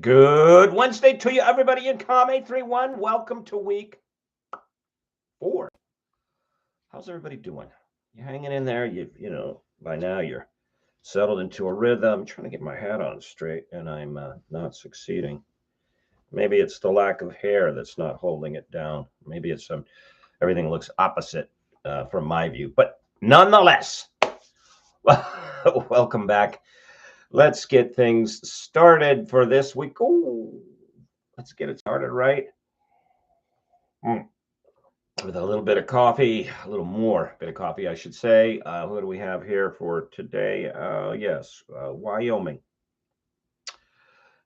Good Wednesday to you, everybody in Com 831. Welcome to week 4. How's everybody doing? You hanging in there? By now you're settled into a rhythm. I'm trying to get my hat on straight, and I'm not succeeding. Maybe it's the lack of hair that's not holding it down. Maybe it's everything looks opposite from my view. But nonetheless, welcome back. Let's get things started for this week. Ooh, let's get it started right. With a little bit of coffee, a little more bit of coffee, I should say. What do we have here for today? Yes, Wyoming,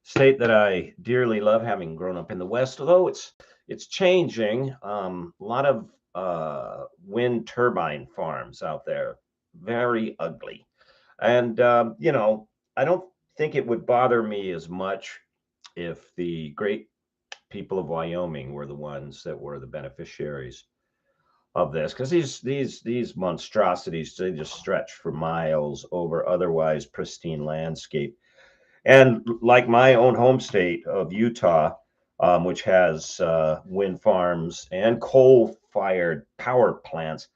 state that I dearly love, having grown up in the West. Although it's changing. A lot of wind turbine farms out there, very ugly, and I don't think it would bother me as much if the great people of Wyoming were the ones that were the beneficiaries of this, because these monstrosities, they just stretch for miles over otherwise pristine landscape. And like my own home state of Utah, which has wind farms and coal-fired power plants,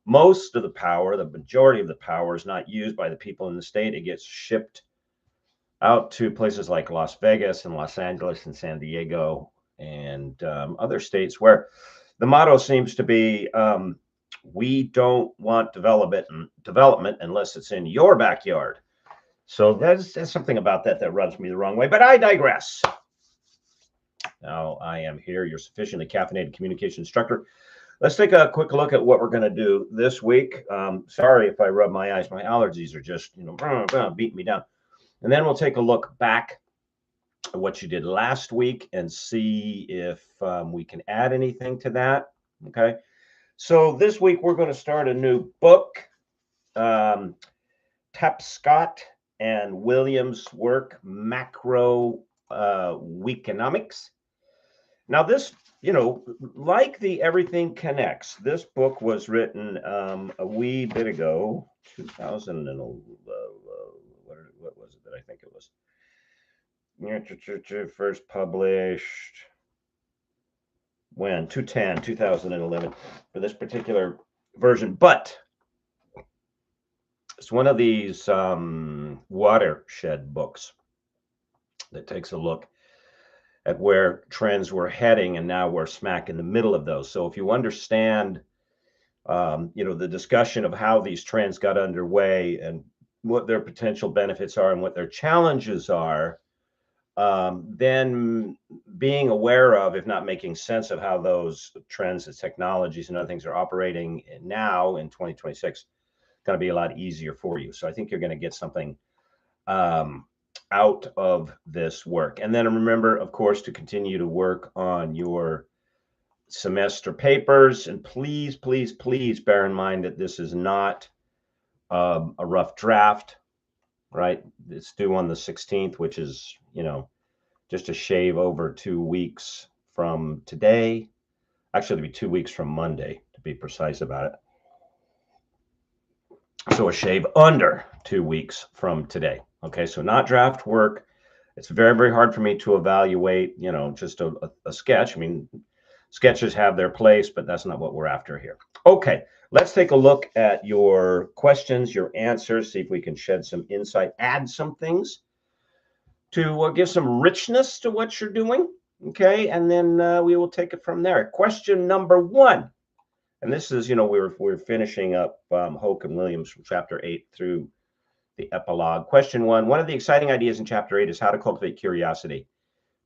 most of the power, the majority of the power, is not used by the people in the state. It gets shipped out to places like Las Vegas and Los Angeles and San Diego and other states where the motto seems to be, we don't want development unless it's in your backyard. So that's something about that rubs me the wrong way. But I digress. Now I am here, your sufficiently caffeinated communication instructor. Let's take a quick look at what we're going to do this week. Sorry if I rub my eyes. My allergies are just, beating me down. And then we'll take a look back at what you did last week and see if we can add anything to that. Okay. So this week we're going to start a new book. Tapscott and Williams' work, Macro Weeconomics. Now this, like the Everything Connects, this book was written a wee bit ago, 2011. What was it that I think it was? First published when? 2011 for this particular version. But it's one of these watershed books that takes a look at where trends were heading, and now we're smack in the middle of those. So if you understand, the discussion of how these trends got underway and what their potential benefits are and what their challenges are, then being aware of, if not making sense of, how those trends and technologies and other things are operating now in 2026, going to be a lot easier for you. So I think you're going to get something out of this work. And then remember, of course, to continue to work on your semester papers. And please, please, please bear in mind that this is not a rough draft, right? It's due on the 16th, which is, just a shave over 2 weeks from today. Actually, it'll be 2 weeks from Monday, to be precise about it. So a shave under 2 weeks from today. Okay, so not draft work. It's very, very hard for me to evaluate, just a sketch. I mean, sketches have their place, but that's not what we're after here. Okay, let's take a look at your questions, your answers, see if we can shed some insight, add some things to give some richness to what you're doing. Okay, and then we will take it from there. Question number 1. And this is, we're finishing up Hoke and Williams from chapter 8 through the epilogue. Question 1. One of the exciting ideas in chapter 8 is how to cultivate curiosity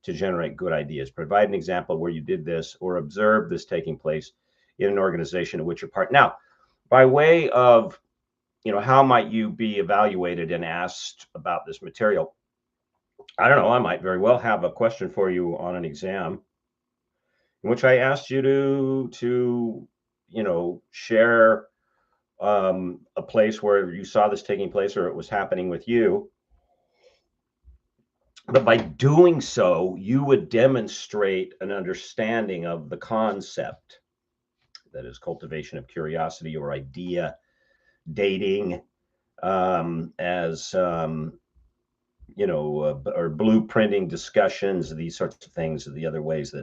to generate good ideas. Provide an example where you did this or observe this taking place in an organization in which you're part. Now, by way of, how might you be evaluated and asked about this material? I don't know. I might very well have a question for you on an exam in which I asked you to share a place where you saw this taking place or it was happening with you. But by doing so, you would demonstrate an understanding of the concept, that is cultivation of curiosity or idea dating, as or blueprinting discussions, these sorts of things are the other ways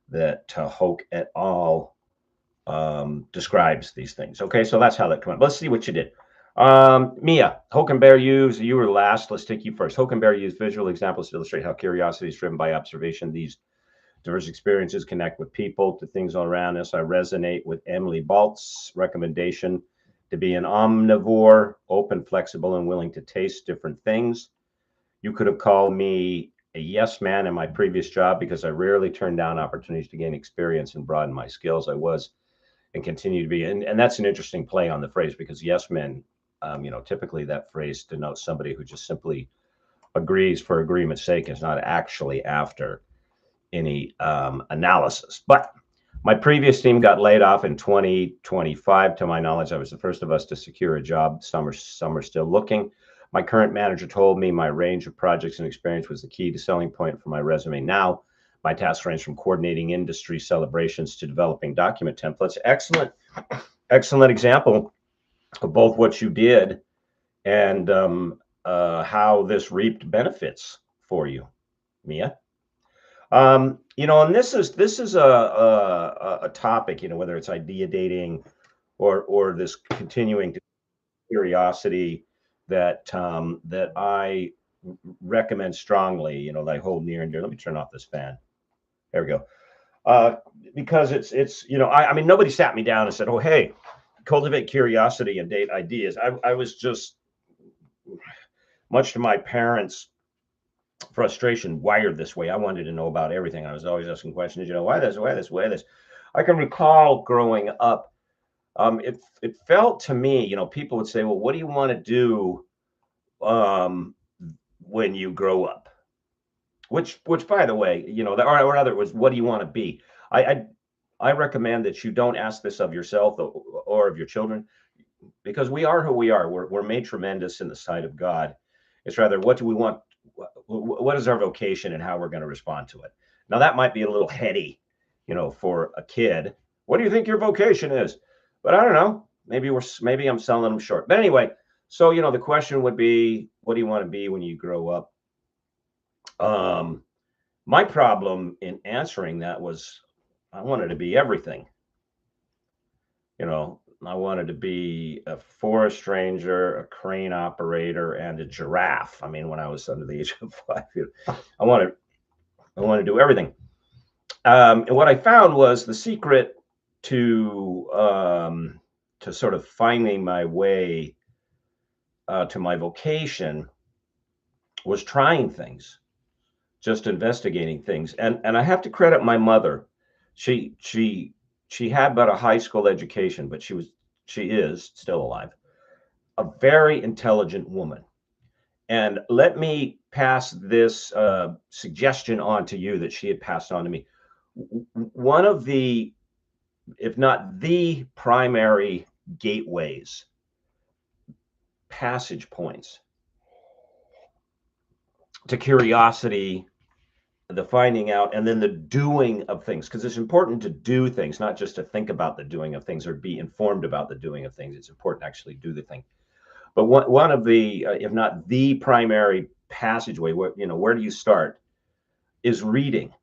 that Hoke et al. Describes these things. Okay, so that's how that came up. Let's see what you did. Mia, Hoke and Bear used, you were last. Let's take you first. Hoke and Bear used visual examples to illustrate how curiosity is driven by observation. These diverse experiences connect with people to things all around us. I resonate with Emily Balt's recommendation to be an omnivore, open, flexible, and willing to taste different things. You could have called me a yes man in my previous job because I rarely turned down opportunities to gain experience and broaden my skills. I was and continue to be. And that's an interesting play on the phrase because yes men, typically that phrase denotes somebody who just simply agrees for agreement's sake, is not actually after any analysis. But my previous team got laid off in 2025. To my knowledge, I was the first of us to secure a job. Some are still looking. My current manager told me my range of projects and experience was the key to selling point for my resume. Now, my tasks range from coordinating industry celebrations to developing document templates. Excellent, excellent example of both what you did and how this reaped benefits for you, Mia. And this is a topic, whether it's idea dating or this continuing curiosity that I recommend strongly, that I hold near and dear. Let me turn off this fan. There we go. Because it's I mean, nobody sat me down and said, oh, hey, cultivate curiosity and date ideas. I was just, much to my parents' frustration, wired this way. I wanted to know about everything. I was always asking questions, why this, why this, why this. I can recall growing up, it felt to me, people would say, well, what do you want to do when you grow up? Which by the way, or other was, what do you want to be? I recommend that you don't ask this of yourself or of your children, because we are who we are. We're made tremendous in the sight of God. It's rather, what do we want? What is our vocation and how we're going to respond to it? Now that might be a little heady, for a kid. What do you think your vocation is? But I don't know. Maybe I'm selling them short. But anyway, so the question would be, what do you want to be when you grow up? My problem in answering that was, I wanted to be everything. I wanted to be a forest ranger, a crane operator, and a giraffe. I mean, when I was under the age of 5, I wanted to do everything. And what I found was the secret to sort of finding my way to my vocation was trying things, just investigating things. And I have to credit my mother. She had but a high school education, but she is still alive, a very intelligent woman. And let me pass this suggestion on to you that she had passed on to me. One of the, if not the primary gateways, passage points to curiosity, the finding out, and then the doing of things, because it's important to do things, not just to think about the doing of things or be informed about the doing of things. It's important to actually do the thing. But one of the, if not the primary passageway, where do you start, is reading.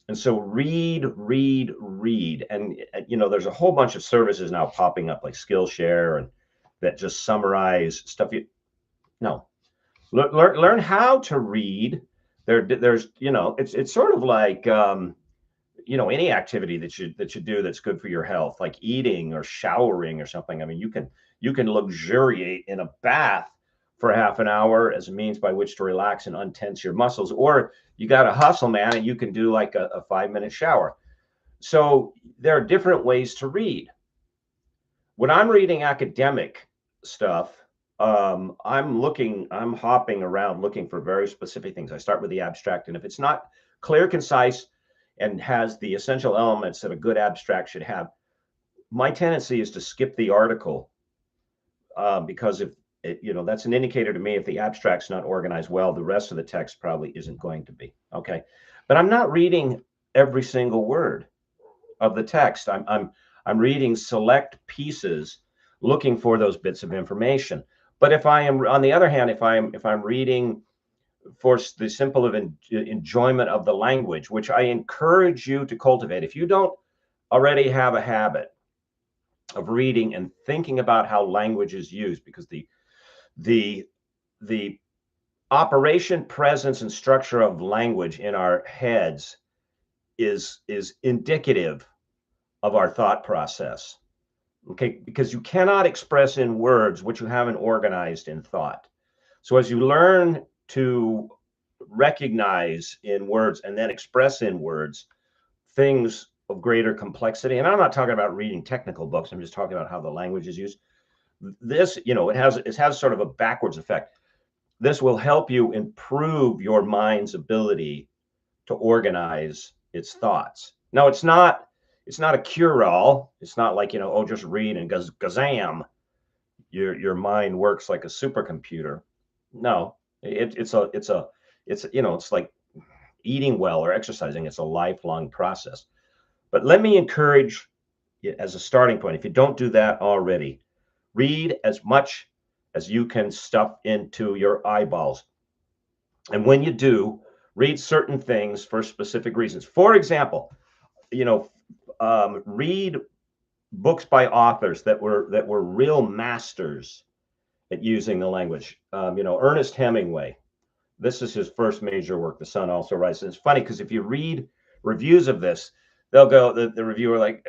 And so read. And, there's a whole bunch of services now popping up like Skillshare and that just summarize stuff. Learn how to read. There's, it's sort of like, any activity that you do that's good for your health, like eating or showering or something. I mean, you can luxuriate in a bath for half an hour as a means by which to relax and untense your muscles, or you got to hustle, man, and you can do like a 5-minute shower. So there are different ways to read. When I'm reading academic stuff, I'm hopping around looking for very specific things. I start with the abstract, and if it's not clear, concise, and has the essential elements that a good abstract should have, my tendency is to skip the article, because if that's an indicator to me, if the abstract's not organized well, the rest of the text probably isn't going to be. Okay, but I'm not reading every single word of the text. I'm reading select pieces, looking for those bits of information. But if I am, on the other hand, if I'm reading for the simple of enjoyment of the language, which I encourage you to cultivate. If you don't already have a habit of reading and thinking about how language is used, because the operation, presence, and structure of language in our heads is indicative of our thought process. Okay, because you cannot express in words what you haven't organized in thought. So as you learn to recognize in words and then express in words things of greater complexity, and I'm not talking about reading technical books, I'm just talking about how the language is used. This, it has sort of a backwards effect. This will help you improve your mind's ability to organize its thoughts. Now, it's not a cure-all. It's not like, oh, just read and gazam, your mind works like a supercomputer. No, it's like eating well or exercising. It's a lifelong process. But let me encourage you, as a starting point, if you don't do that already, read as much as you can stuff into your eyeballs. And when you do, read certain things for specific reasons. For example, read books by authors that were real masters at using the language. Ernest Hemingway. This is his first major work, The Sun Also Rises. And it's funny because if you read reviews of this, they'll go, the reviewer like,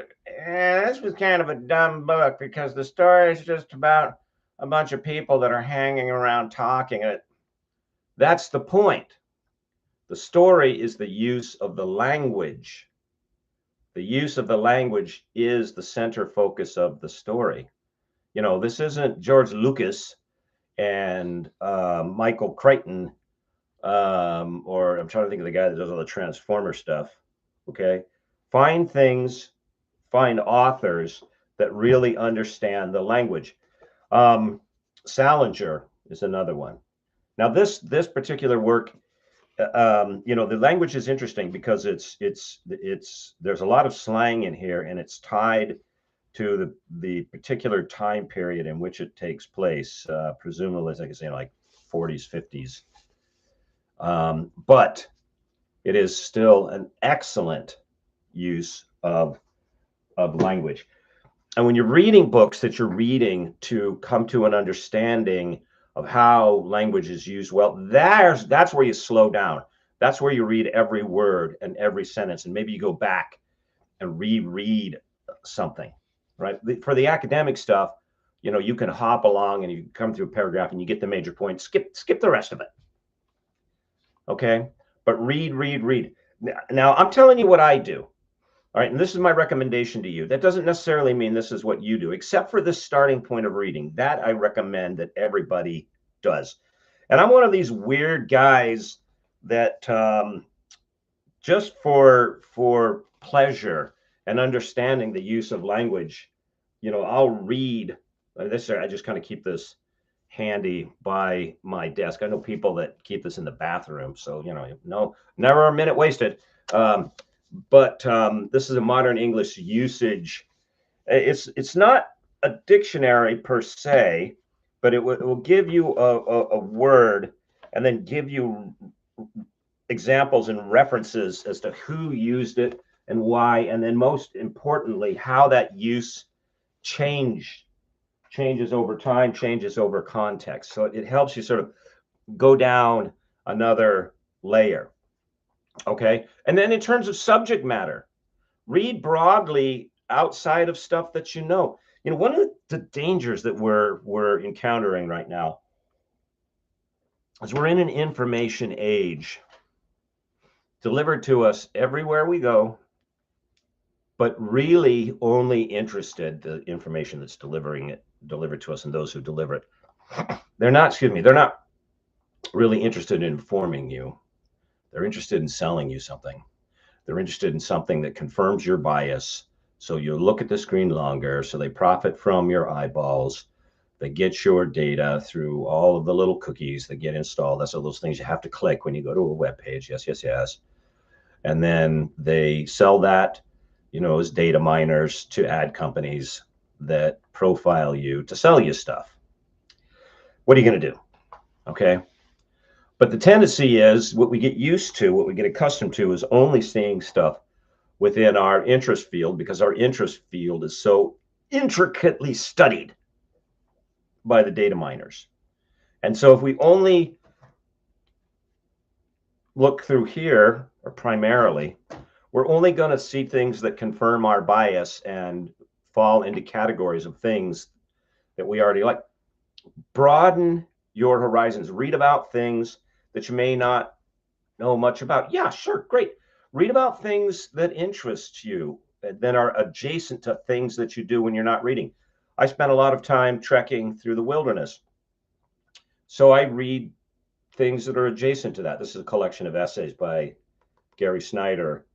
this was kind of a dumb book because the story is just about a bunch of people that are hanging around talking. And that's the point. The story is the use of the language. The use of the language is the center focus of the story. This isn't George Lucas and Michael Crichton, or I'm trying to think of the guy that does all the Transformer stuff. Okay, find authors that really understand the language. Salinger is another one. Now, this particular work, the language is interesting because there's a lot of slang in here, and it's tied to the particular time period in which it takes place, presumably, like I say, like 40s, 50s. But it is still an excellent use of language. And when you're reading books that you're reading to come to an understanding of how language is used, well, that's where you slow down. That's where you read every word and every sentence, and maybe you go back and reread something, right? For the academic stuff, you can hop along and you come through a paragraph and you get the major point, skip the rest of it. Okay, but read. Now, I'm telling you what I do. All right, and this is my recommendation to you. That doesn't necessarily mean this is what you do, except for the starting point of reading. That I recommend that everybody does. And I'm one of these weird guys that just for pleasure and understanding the use of language, I'll read this. I just kind of keep this handy by my desk. I know people that keep this in the bathroom, so never a minute wasted. But this is a modern English usage. It's not a dictionary per se, but it will give you a word and then give you examples and references as to who used it and why, and then most importantly, how that use changes over time, changes over context. So it helps you sort of go down another layer. Okay. And then in terms of subject matter, read broadly outside of stuff that one of the dangers that we're encountering right now is we're in an information age delivered to us everywhere we go, but really only interested the information that's delivered to us and those who deliver it. They're not really interested in informing you. They're interested in selling you something. They're interested in something that confirms your bias. So you look at the screen longer. So they profit from your eyeballs. They get your data through all of the little cookies that get installed. That's all those things you have to click when you go to a web page. Yes. And then they sell that, as data miners to ad companies that profile you to sell you stuff. What are you going to do? Okay. But the tendency is what we get used to, what we get accustomed to, is only seeing stuff within our interest field because our interest field is so intricately studied by the data miners. And so if we only look through here, or primarily, we're only going to see things that confirm our bias and fall into categories of things that we already like. Broaden your horizons. Read about things that you may not know much about. Yeah, sure, great. Read about things that interest you, that are adjacent to things that you do when you're not reading. I spent a lot of time trekking through the wilderness. So I read things that are adjacent to that. This is a collection of essays by Gary Snyder,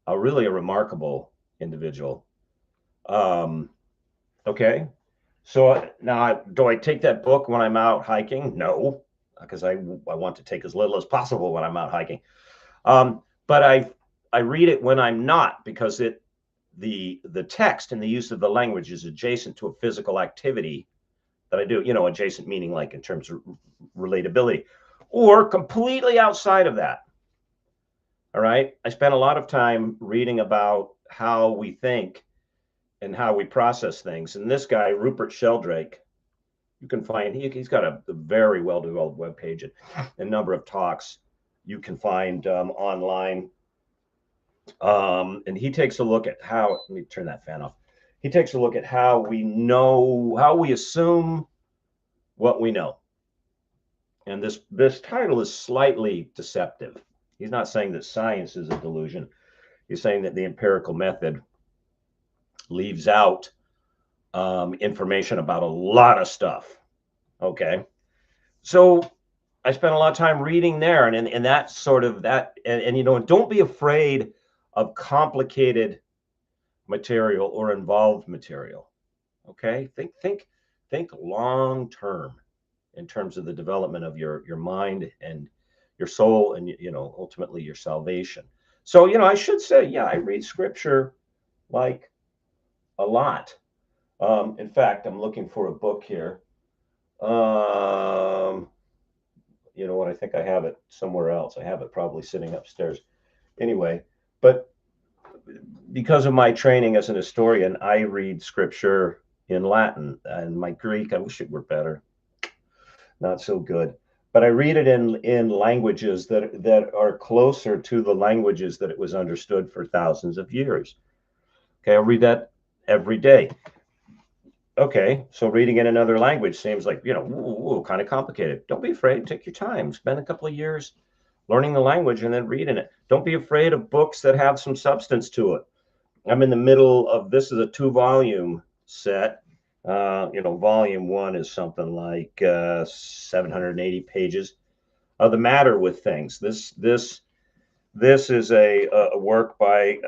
really a remarkable individual. Okay. So now, do I take that book when I'm out hiking? No, because I want to take as little as possible when I'm out hiking. But I read it when I'm not, because the text and the use of the language is adjacent to a physical activity that I do. Adjacent meaning like in terms of relatability, or completely outside of that. All right. I spent a lot of time reading about how we think and how we process things. And this guy, Rupert Sheldrake, you can find, he's got a very well-developed webpage and a number of talks you can find online. And he takes a look at how, let me turn that fan off. He takes a look at how we assume what we know. And this title is slightly deceptive. He's not saying that science is a delusion. He's saying that the empirical method leaves out information about a lot of stuff. Okay. So I spent a lot of time reading there, and that sort of that, and don't be afraid of complicated material or involved material. Okay. Think long term in terms of the development of your mind and your soul, and ultimately your salvation. So I should say, yeah, I read scripture like a lot. In fact, I'm looking for a book here. You know what? I think I have it somewhere else. I have it probably sitting upstairs. Anyway, but because of my training as an historian, I read scripture in Latin, and my Greek, I wish it were better. Not so good. But I read it in languages that are closer to the languages that it was understood for thousands of years. Okay, I'll read that every day. Okay, so reading in another language seems like, kind of complicated. Don't be afraid. Take your time. Spend a couple of years learning the language and then reading it. Don't be afraid of books that have some substance to it. I'm in the middle of, this is a 2-volume set. Volume 1 is something like 780 pages of The Matter with Things. This is a work by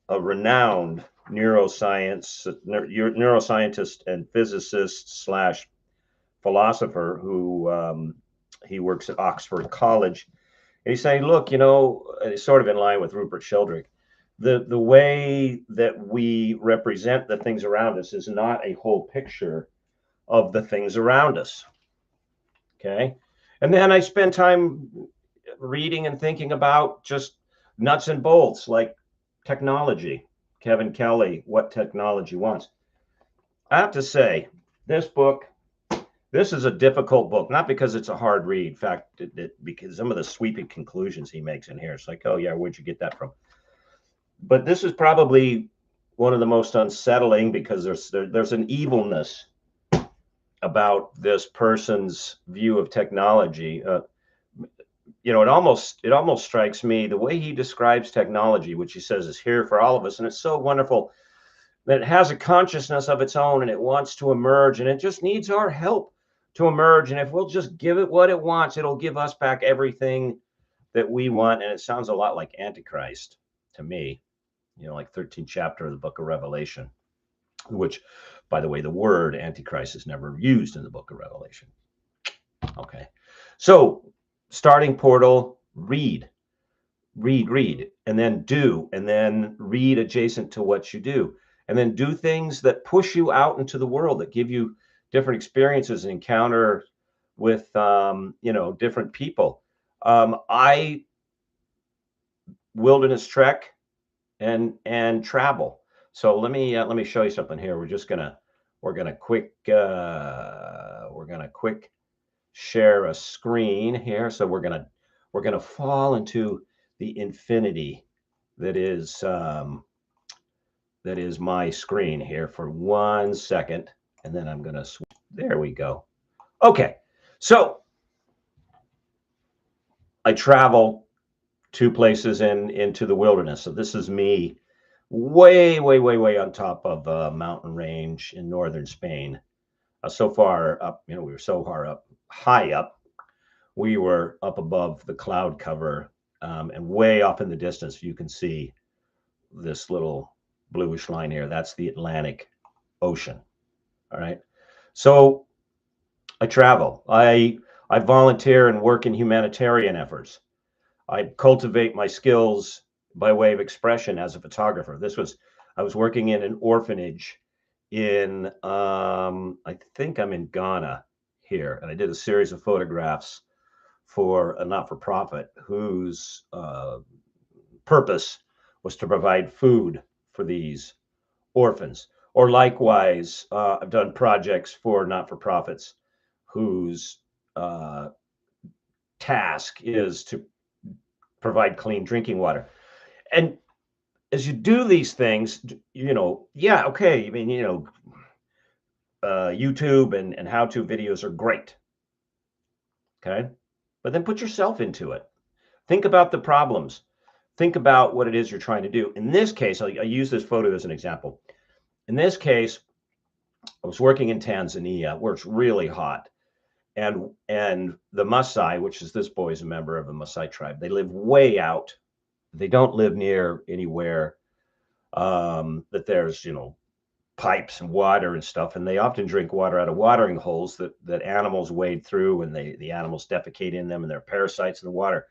a renowned neuroscientist and physicist / philosopher who he works at Oxford College. And he's saying, look, it's sort of in line with Rupert Sheldrake. The way that we represent the things around us is not a whole picture of the things around us. Okay. And then I spend time reading and thinking about just nuts and bolts, like technology. Kevin Kelly, What Technology Wants. I have to say, this is a difficult book, not because it's a hard read. In fact, because some of the sweeping conclusions he makes in here, it's like, oh yeah, where'd you get that from? But this is probably one of the most unsettling, because there's an evilness about this person's view of technology. It almost strikes me the way he describes technology, which he says is here for all of us, and it's so wonderful that it has a consciousness of its own and it wants to emerge, and it just needs our help to emerge. And if we'll just give it what it wants, it'll give us back everything that we want. And it sounds a lot like Antichrist to me, like 13th chapter of the book of Revelation, which, by the way, the word Antichrist is never used in the book of Revelation. Okay. So starting portal, read, and then do, and then read adjacent to what you do, and then do things that push you out into the world, that give you different experiences and encounter with different people. I wilderness trek and travel. So let me show you something here. We're gonna quick share a screen here. So we're gonna fall into the infinity that is my screen here for 1 second, and then I'm gonna switch. There we go. Okay, so I travel to places into the wilderness. So this is me way, way, way, way on top of a mountain range in northern Spain. So far up, we were so far up, high up, we were up above the cloud cover, and way off in the distance, you can see this little bluish line here. That's the Atlantic Ocean. All right. So I travel. I volunteer and work in humanitarian efforts. I cultivate my skills by way of expression as a photographer. I was working in an orphanage in, I think I'm in Ghana here, and I did a series of photographs for a not-for-profit whose purpose was to provide food for these orphans. Or likewise, I've done projects for not-for-profits whose task is to provide clean drinking water. And as you do these things, yeah, okay. I mean, YouTube and how-to videos are great. Okay. But then put yourself into it. Think about the problems. Think about what it is you're trying to do. In this case, I use this photo as an example. In this case, I was working in Tanzania where it's really hot. And the Maasai, which is this boy is a member of the Maasai tribe, they live way out. They don't live near anywhere that there's, pipes and water and stuff. And they often drink water out of watering holes that animals wade through, and the animals defecate in them, and there are parasites in the water.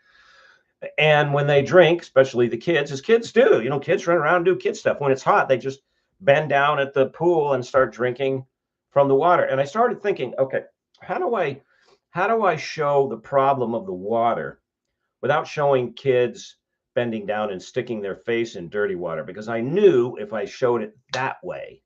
And when they drink, especially the kids, as kids do, kids run around and do kid stuff. When it's hot, they just bend down at the pool and start drinking from the water. And I started thinking, okay, how do I show the problem of the water without showing kids bending down and sticking their face in dirty water? Because I knew if I showed it that way,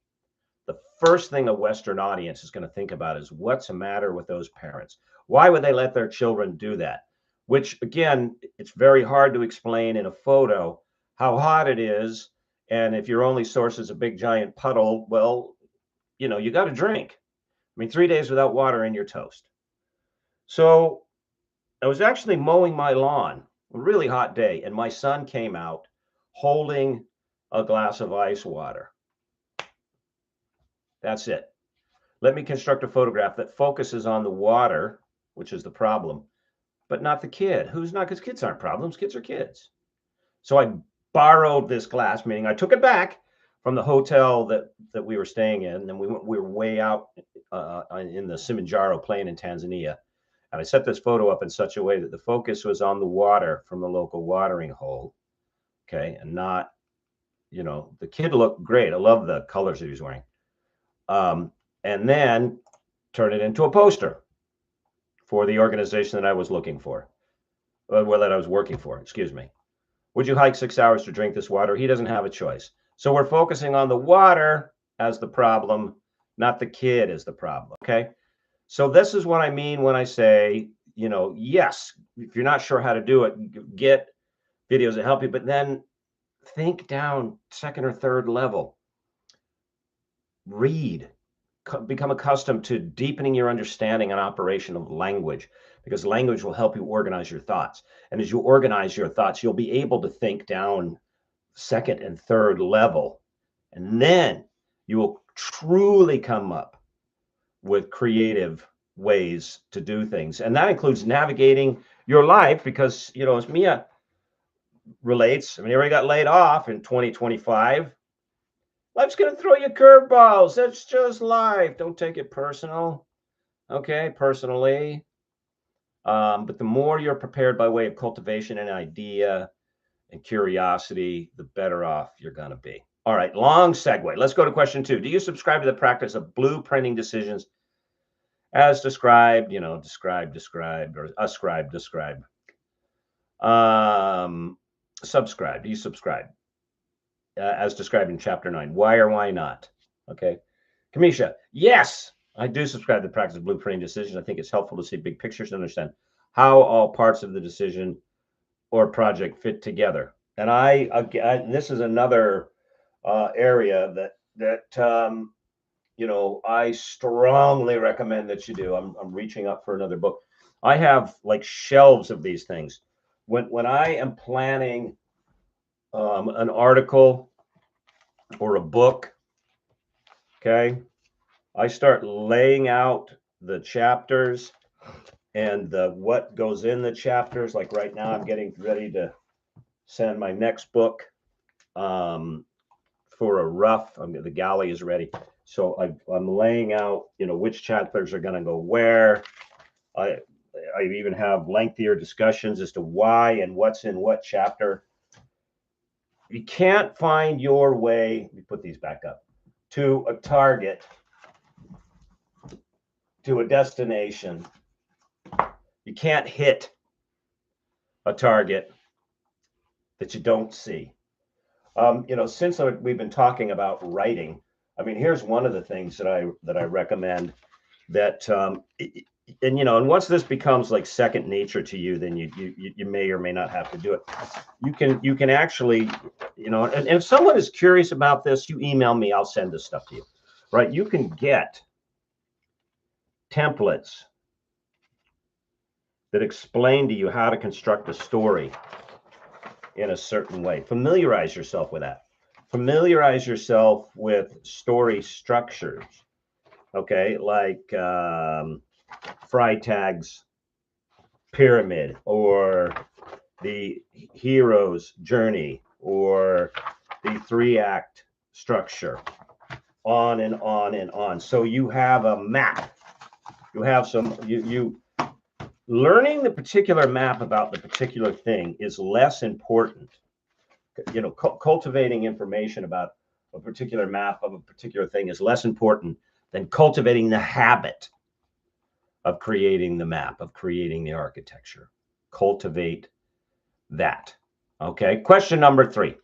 the first thing a Western audience is going to think about is what's the matter with those parents? Why would they let their children do that? Which, again, it's very hard to explain in a photo how hot it is. And if your only source is a big giant puddle, well, you got to drink. I mean, 3 days without water and you're toast. So I was actually mowing my lawn, a really hot day, and my son came out holding a glass of ice water. That's it. Let me construct a photograph that focuses on the water, which is the problem, but not the kid. Who's not? Because kids aren't problems. Kids are kids. So I borrowed this glass, meaning I took it back from the hotel that we were staying in, and we were way out in the Kilimanjaro plain in Tanzania. And I set this photo up in such a way that the focus was on the water from the local watering hole. Okay. And not, the kid looked great. I love the colors that he was wearing. And then turn it into a poster for the organization that I was looking for, that I was working for, excuse me. Would you hike 6 hours to drink this water? He doesn't have a choice. So we're focusing on the water as the problem, not the kid as the problem. Okay. So this is what I mean when I say, yes, if you're not sure how to do it, get videos that help you, but then think down second or third level. Read, become accustomed to deepening your understanding and operation of language, because language will help you organize your thoughts. And as you organize your thoughts, you'll be able to think down second and third level. And then you will truly come up with creative ways to do things. And that includes navigating your life, because, as Mia relates, I mean, he already got laid off in 2025. Life's going to throw you curveballs. That's just life. Don't take it personal. Okay, personally. But the more you're prepared by way of cultivation and idea and curiosity, the better off you're going to be. All right, long segue. Let's go to question 2. Do you subscribe to the practice of blueprinting decisions as described, described, or ascribed, describe. Subscribe, you subscribe, as described in chapter 9. Why or why not? Okay. Kamisha, yes, I do subscribe to the practice of blueprinting decisions. I think it's helpful to see big pictures and understand how all parts of the decision or project fit together. And this is another area that I strongly recommend that you do. I'm reaching up for another book. I have like shelves of these things. When I am planning an article or a book, okay, I start laying out the chapters and what goes in the chapters. Like right now, I'm getting ready to send my next book for a rough. The galley is ready, so I'm laying out, which chapters are going to go where. I even have lengthier discussions as to why and what's in what chapter. You can't find your way. Let me put these back up to a target, to a destination. You can't hit a target that you don't see. Since we've been talking about writing, I mean, here's one of the things that I recommend that, and once this becomes like second nature to you, then you may or may not have to do it. You can actually, and if someone is curious about this, you email me, I'll send this stuff to you, right? You can get templates that explain to you how to construct a story in a certain way. Familiarize yourself with that. Familiarize yourself with story structures, okay, like Freytag's pyramid, or the hero's journey, or the 3-act structure, on and on and on. So you have a map. You have you learning the particular map about the particular thing is less important. Cultivating information about a particular map of a particular thing is less important than cultivating the habit of creating the map, of creating the architecture. Cultivate that. Okay. Question number 3.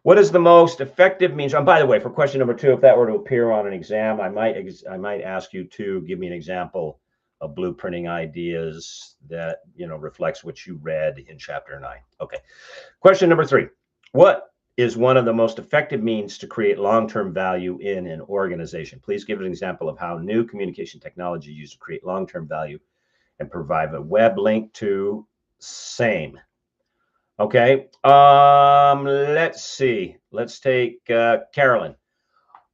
What is the most effective means? And by the way, for question number 2, if that were to appear on an exam, I might ask you to give me an example of blueprinting ideas that reflects what you read in chapter 9. Okay. Question number 3. What is one of the most effective means to create long-term value in an organization? Please give an example of how new communication technology is used to create long-term value, and provide a web link to same. Okay. Let's see. Let's take Carolyn.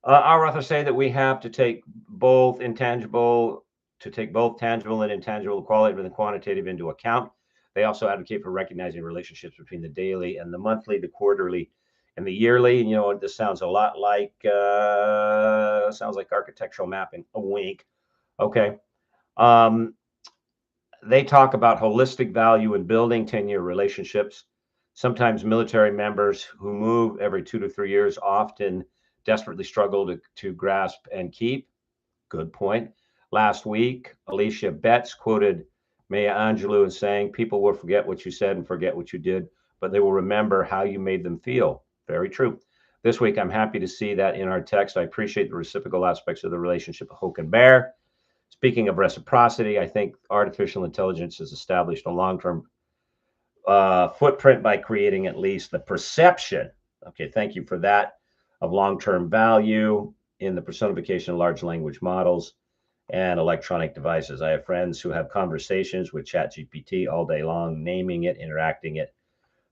Our authors say that we have to take both tangible and intangible, qualitative and quantitative, into account. They also advocate for recognizing relationships between the daily and the monthly, the quarterly and the yearly. This sounds a lot like architectural mapping. A wink. Okay. They talk about holistic value in building 10-year relationships. Sometimes military members who move every 2 to 3 years often desperately struggle to grasp and keep. Good point. Last week, Alicia Betts quoted Maya Angelou as saying, "People will forget what you said and forget what you did, but they will remember how you made them feel." Very true. This week, I'm happy to see that in our text. I appreciate the reciprocal aspects of the relationship of Hoke and Bear. Speaking of reciprocity, I think artificial intelligence has established a long-term footprint by creating at least the perception, okay, thank you for that, of long-term value in the personification of large language models and electronic devices. I have friends who have conversations with ChatGPT all day long, naming it, interacting it,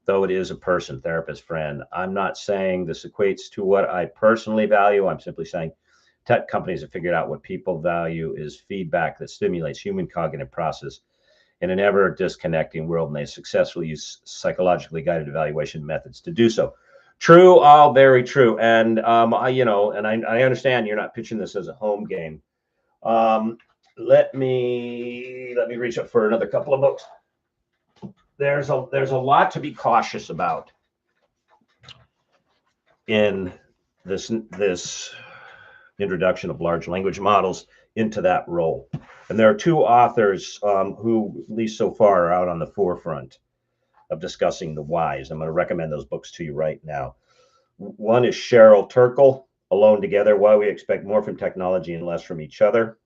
though it is a person, therapist, friend. I'm not saying this equates to what I personally value. I'm simply saying tech companies have figured out what people value is feedback that stimulates human cognitive process in an ever disconnecting world, and they successfully use psychologically guided evaluation methods to do so. True, all very true. And I understand you're not pitching this as a home game. Let me reach up for another couple of books. There's a lot to be cautious about in this introduction of large language models into that role. And there are two authors who, at least so far, are out on the forefront of discussing the whys. I'm going to recommend those books to you right now. One is Cheryl Turkle, Alone Together, Why We Expect More from Technology and Less from Each Other.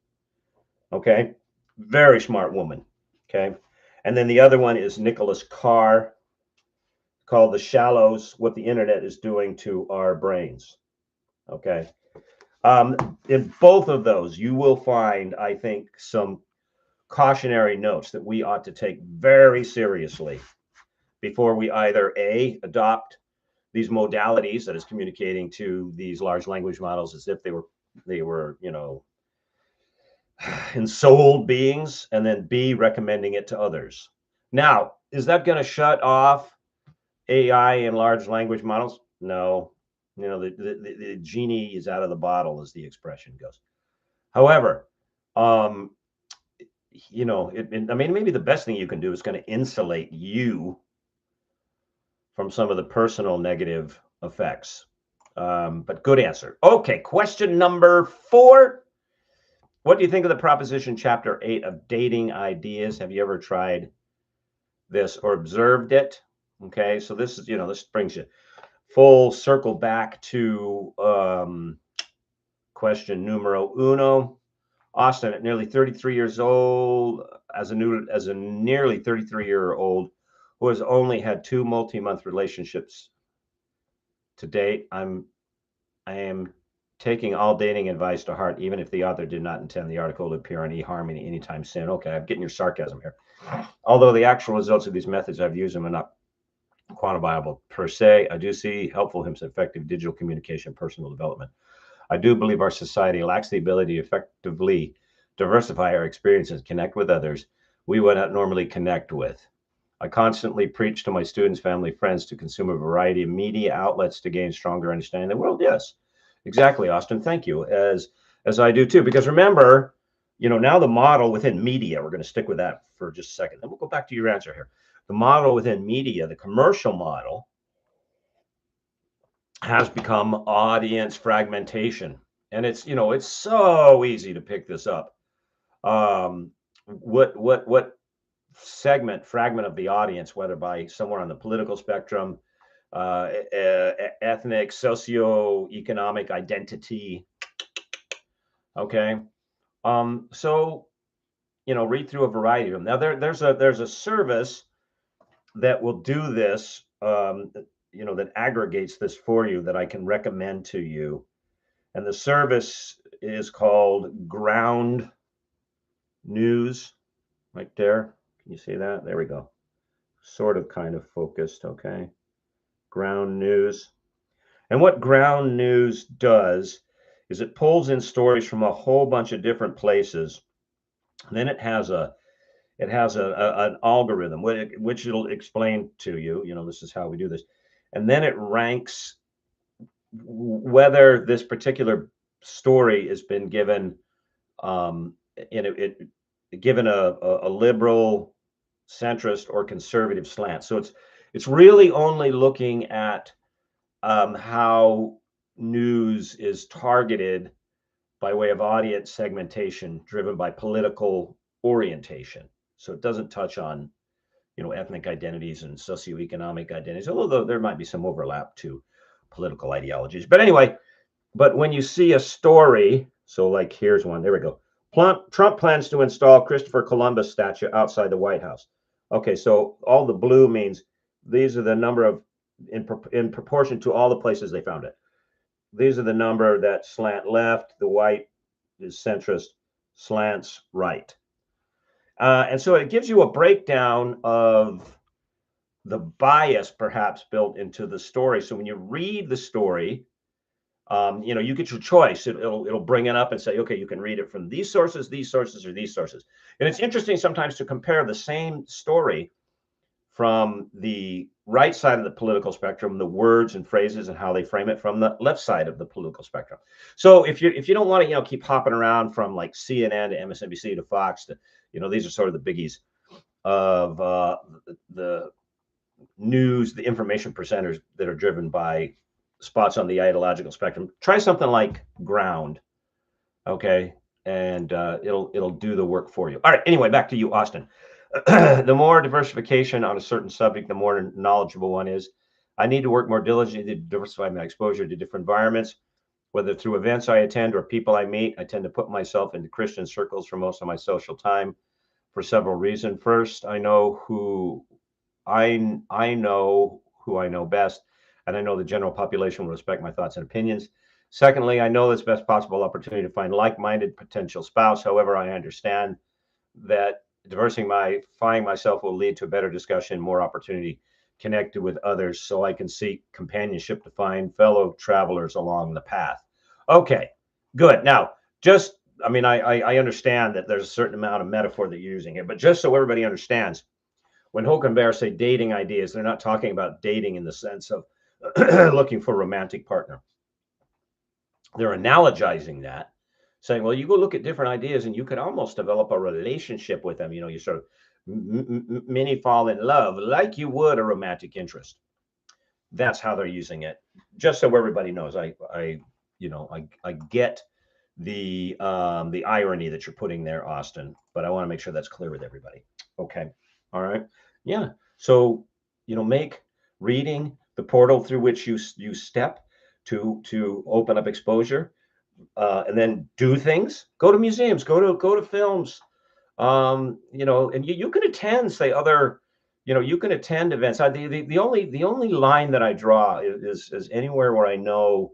Okay. Very smart woman. Okay. And then the other one is Nicholas Carr, called The Shallows, What the Internet is Doing to Our Brains. Okay. In both of those, you will find, I think, some cautionary notes that we ought to take very seriously before we either A, adopt these modalities that is communicating to these large language models as if they were, ensouled beings, and then B, recommending it to others. Now, is that going to shut off AI and large language models? No. The genie is out of the bottle, as the expression goes. However, I mean, maybe the best thing you can do is going to insulate you from some of the personal negative effects. But good answer. Okay, question number 4. What do you think of the proposition chapter 8 of dating ideas? Have you ever tried this or observed it? Okay, so this is, this brings you full circle back to question numero uno. Austin, at nearly 33 years old, as a nearly 33-year-old who has only had 2 multi-month relationships to date, I am taking all dating advice to heart, even if the author did not intend the article to appear on eHarmony anytime soon. Okay, I'm getting your sarcasm here. Although the actual results of these methods I've used them are not quantifiable per se, I do see helpful hints of effective digital communication, personal development. I do believe our society lacks the ability to effectively diversify our experiences, connect with others we would not normally connect with. I constantly preach to my students, family, friends to consume a variety of media outlets to gain stronger understanding of the world. Yes, exactly, Austin. Thank you. As I do too, because remember, now the model within media, we're going to stick with that for just a second. Then we'll go back to your answer here. The model within media, the commercial model, has become audience fragmentation. And it's so easy to pick this up. What fragment of the audience, whether by somewhere on the political spectrum, ethnic, socio-economic identity. Okay. So, read through a variety of them. Now there's a service that will do this, that aggregates this for you, that I can recommend to you. And the service is called Ground News, right there. Can you see that? There we go. Sort of kind of focused. Okay. Ground News. And what Ground News does is it pulls in stories from a whole bunch of different places. And then it has an algorithm which it'll explain to you. This is how we do this. And then it ranks whether this particular story has been given given a liberal, centrist, or conservative slant. So it's really only looking at how news is targeted by way of audience segmentation driven by political orientation. So it doesn't touch on, ethnic identities and socioeconomic identities, although there might be some overlap to political ideologies. But anyway, when you see a story, so like here's one, there we go. Trump plans to install Christopher Columbus statue outside the White House. Okay, so all the blue means these are the number of, in proportion to all the places they found it. These are the number that slant left. The white is centrist, slants right. And so it gives you a breakdown of the bias perhaps built into the story. So when you read the story, you get your choice. It'll bring it up and say, okay, you can read it from these sources, or these sources. And it's interesting sometimes to compare the same story from the right side of the political spectrum, the words and phrases and how they frame it, from the left side of the political spectrum. So if you don't want to keep hopping around from like CNN to MSNBC to Fox to these are sort of the biggies of the news, the information presenters that are driven by spots on the ideological spectrum. Try something like Ground. Okay. and it'll do the work for you. All right. Anyway, back to you, Austin. The more diversification on a certain subject, the more knowledgeable one is. I need to work more diligently to diversify my exposure to different environments, whether through events I attend or people I meet. I tend to put myself into Christian circles for most of my social time for several reasons. First, I know who I know best, and I know the general population will respect my thoughts and opinions. Secondly, I know this best possible opportunity to find like-minded potential spouse. However, I understand that diversifying myself will lead to a better discussion, more opportunity connected with others, so I can seek companionship to find fellow travelers along the path. Okay, good. Now, just I mean, I understand that there's a certain amount of metaphor that you're using here, but just so everybody understands, when Hoke and Bear say dating ideas, they're not talking about dating in the sense of looking for a romantic partner. They're analogizing that, saying, well, you go look at different ideas and you could almost develop a relationship with them. You sort of mini fall in love like you would a romantic interest. That's how they're using it. Just so everybody knows, I get the irony that you're putting there, Austin, but I want to make sure that's clear with everybody. Okay. All right. Yeah. So, make reading the portal through which you step to open up exposure, and then do things. Go to museums. Go to films. And you can attend, say, other. You can attend events. The only line that I draw is anywhere where I know,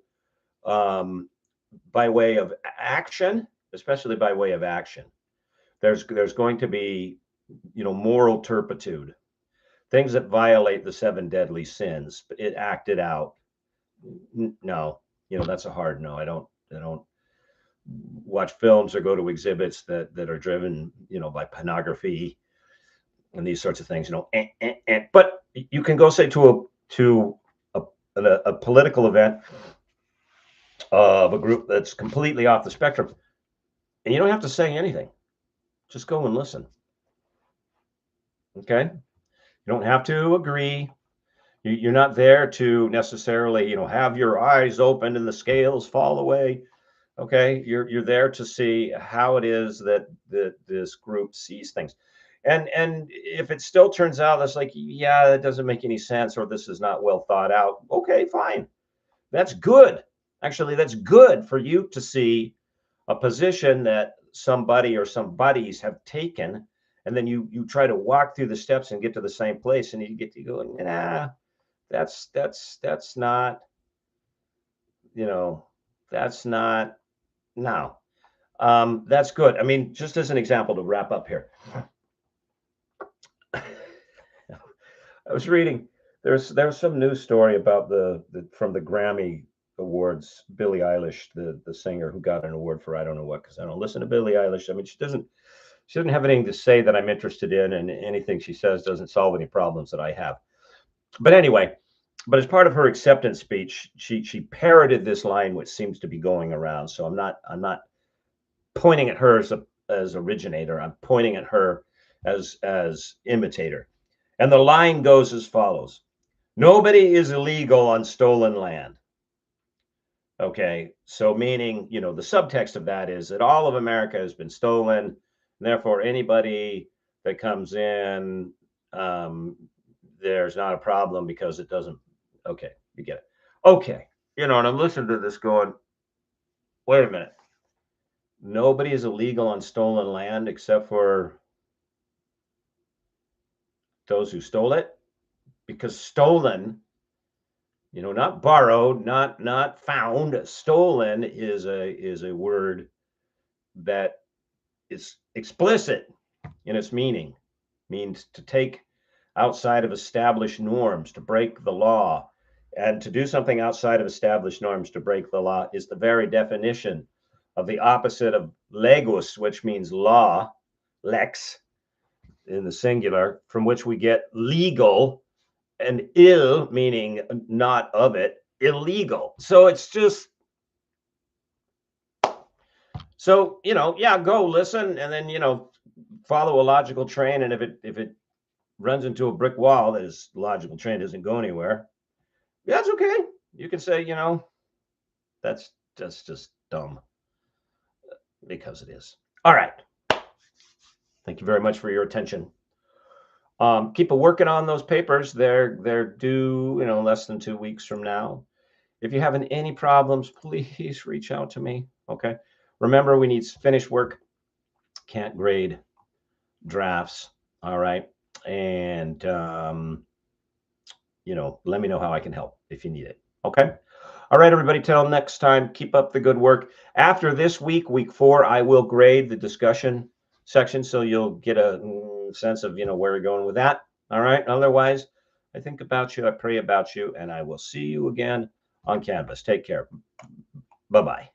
by way of action, especially by way of action. There's going to be, moral turpitude, things that violate the seven deadly sins. But it acted out. No, that's a hard no. I don't watch films or go to exhibits that are driven, by pornography and these sorts of things. But you can go, say, to a political event of a group that's completely off the spectrum, and you don't have to say anything. Just go and listen. Okay, you don't have to agree. You're not there to necessarily, have your eyes open and the scales fall away. Okay, you're there to see how it is that this group sees things, and if it still turns out that's like, yeah, that doesn't make any sense, or this is not well thought out. Okay, fine, that's good. Actually, that's good for you to see a position that somebody or some buddies have taken, and then you try to walk through the steps and get to the same place, and you get to go, nah, that's not, you know that's not, no. That's good. I mean, just as an example to wrap up here, I was reading, there's some news story about the from the Grammy Awards, Billie Eilish, the singer who got an award for I don't know what, because I don't listen to Billie Eilish. I mean, she doesn't have anything to say that I'm interested in, and anything she says doesn't solve any problems that I have. But anyway, but as part of her acceptance speech, she parroted this line, which seems to be going around. So I'm not pointing at her as originator. I'm pointing at her as imitator. And the line goes as follows: nobody is illegal on stolen land. Okay, so meaning, the subtext of that is that all of America has been stolen, and therefore anybody that comes in, there's not a problem because it doesn't. Okay, you get it. Okay, and I'm listening to this going, wait a minute. Nobody is illegal on stolen land except for those who stole it, because stolen, not borrowed, not found. Stolen is a word that is explicit in its meaning. Means to take outside of established norms, to break the law. And to do something outside of established norms, to break the law, is the very definition of the opposite of legis, which means law, lex in the singular, from which we get legal, and ill meaning not of it, illegal. So it's just, so yeah, go listen, and then follow a logical train, and if it runs into a brick wall, that is, logical train doesn't go anywhere, that's okay. You can say, that's just dumb. because it is. All right. Thank you very much for your attention. Keep working on those papers. They're due, less than 2 weeks from now. If you're having any problems, please reach out to me. Okay. Remember, we need finished work. Can't grade drafts. All right. And, let me know how I can help if you need it. Okay. All right, everybody. Till next time, keep up the good work. After this week, week 4, I will grade the discussion section, so you'll get a sense of, where we're going with that. All right. Otherwise, I think about you, I pray about you, and I will see you again on Canvas. Take care. Bye-bye.